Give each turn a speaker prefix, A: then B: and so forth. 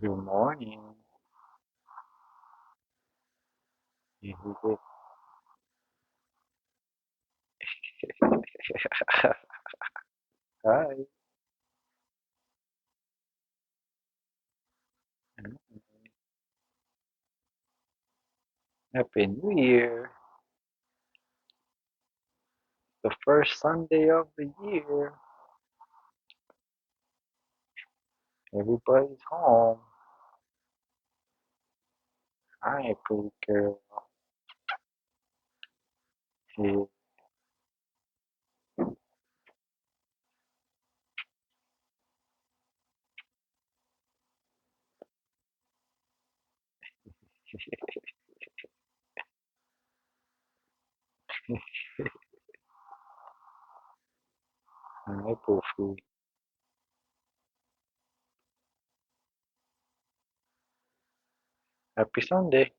A: Good morning. Hi. Happy New Year. The first Sunday of the year. Everybody's home. Hi, pretty girl. Yeah. Hi, Poofy. Happy Sunday.